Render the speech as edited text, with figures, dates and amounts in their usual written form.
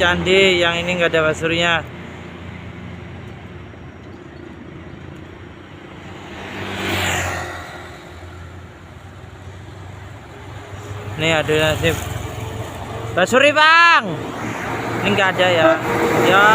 candi, yang ini nggak ada pasurnya. Nih ada nasib basuri bang, ini nggak ada ya. Ya.